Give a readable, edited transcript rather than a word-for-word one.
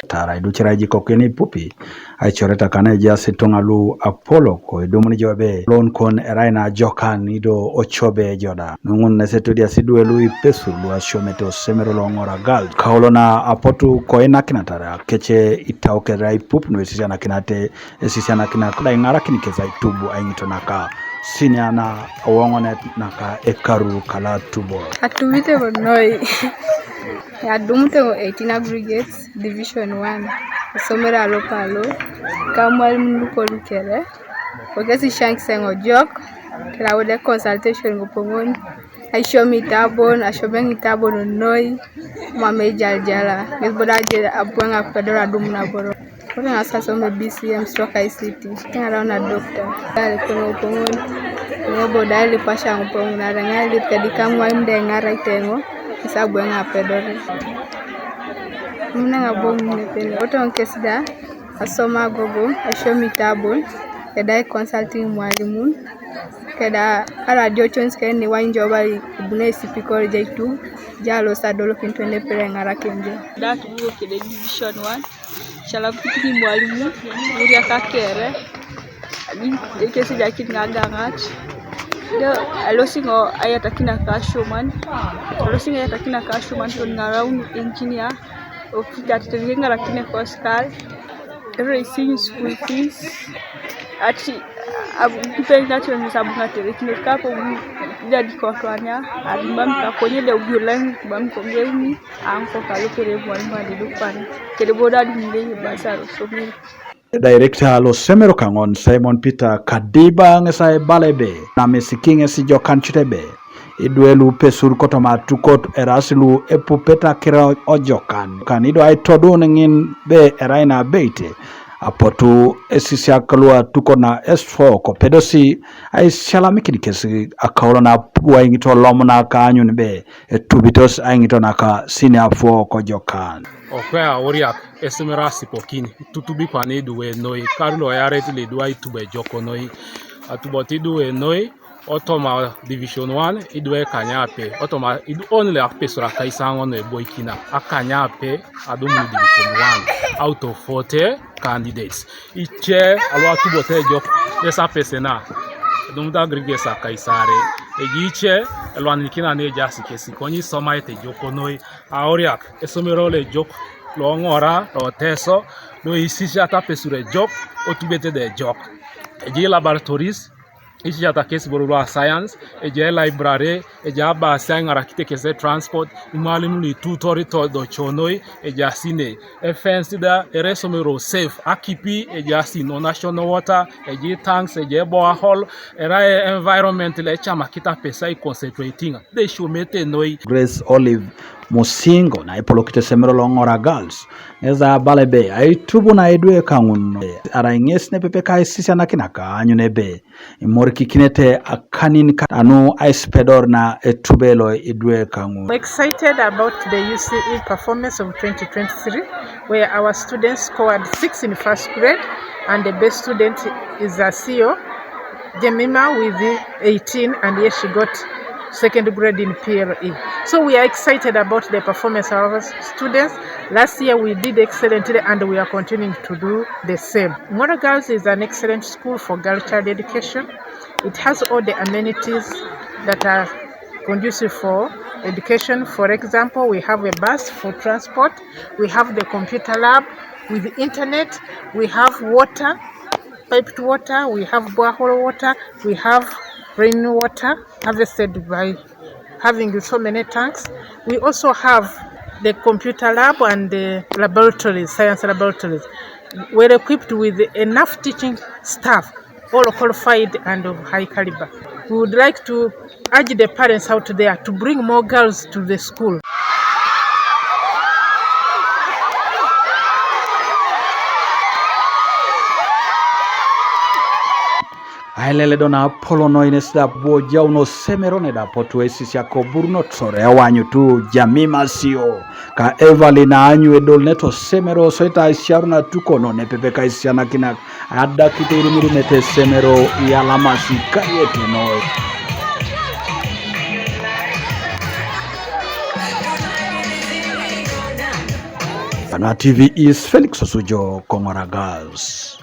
tara iduchiraji kokeni pupi aichoreta kana jasi tongalu Apollo ko idumuni jobe lon kon eraina jokan ido ochobe joda nungun nesetudia siduelu Ipesur lu ashomete semero lo Ngora gal kaolona apotu ko enakina tara keche itauke rai pup no sisiana kinate sisiana kinakula ingara kinikeza itubu aingito naka sinyana awongone naka ekaru kala tubo atumite bonoi ya dumute 18 aggregates division 1 somera lokalo kamwal mnuko lukere ogesi shank sengo jok kila wode consultation ngopongoni aisho mitabon ashobeng itabon noi mame jaljala ngeboda je abwanga pedora dumna boro kuna asa some BCM stroke ICT kana na doctor kale kono pongoni ngeboda ile pasha ngopongona rangali pedika ngwa mde ngara itengo isabu nga pedore muna ngabongi nepele oton kesida asoma gogo asho mitabon Keda consulting mwalimu Keda radio chons kene wanjoba ibune sipiko jaitu jalo sadolo kintwende pere ngara kenje that buo Keda division 1 chala pitini mwalimu muri akakere ikesi jakit ngagangat do alosingo ayatakina kashuman to around engineer of that the ngara kine koskal raising school fees ati abupenda tuni sabuna terekine kapo jadi kwanya abimba konye de ugulan bamko ngeni anko kalokere mwalimu adidukwana kede boda dinge basaro somi Director lo semero kangon Simon Peter Kadiba ngesai balebe na mesikinge si jokan chitebe iduelu Ipesur kotoma tukot erasilu epupeta kira ojokan kanido aitodu ngin be eraina beite apotu esisia kalua tukona S4 ko pedosi ai shalamikini kesi akaolona puwa ingito lomona ka anyun be tubitos aingito naka senior 4 ko jokan okwa oriak esemerasi pokini tutubi pane duwe noi karulo yareti le duai tube joko noi atuboti duwe noi otoma division 1 idwe kanyape otoma idu only Ipesur kaisango no boykina akanyape adumu division 1 out of 40 candidates iche alwa tubote joko esa pesena dumda aggregate kaisare ejiche elwanikina ne jasi kesi konyi soma ete joko noi aoriak esomero le joko lo Ngora lo teso no isisha ta Ipesur joko otubete de joko eji laboratories ishi ata kesi borwa science eje library eje aba sangara kitekese transport imalimu li tutori to do chonoi eje asine fence da eresomero safe akipi eje asino national water eje tanks eje borehole era environment le chama kita pesa I concentrating de shumete noi Grace Olive Musingo na ipolokite semero lo Ngora girls eza balebe aitubu na edwe kangun arainges ne pepe kai sisia na kinaka anyunebe imoriki kinete akanin anu ispedor na etubelo edwe kangun. We're excited about the UCE performance of 2023 where our students scored 6 in first grade and the best student is CEO Jemima with 18 and yes she got second grade in PLE. So we are excited about the performance of our students. Last year we did excellently and we are continuing to do the same. Ngora Girls is an excellent school for girl child education. It has all the amenities that are conducive for education. For example, we have a bus for transport, we have the computer lab with the internet, we have water, piped water, we have borehole water, we have rainwater harvested by having so many tanks. We also have the computer lab and the laboratories, science laboratories. We're equipped with enough teaching staff, all qualified and of high caliber. We would like to urge the parents out there to bring more girls to the school. Ailele dona polono inesda bo jauno semerone da poto esisia ko burno tsore awanyu tu jamima sio ka Evalina anyu edol neto semero soita sharuna tukono ne pepe ka isiana kina ada kitiri muri nete semero yalama sikayete no. Ngora TV is Felix Osujo, Ngora Girls.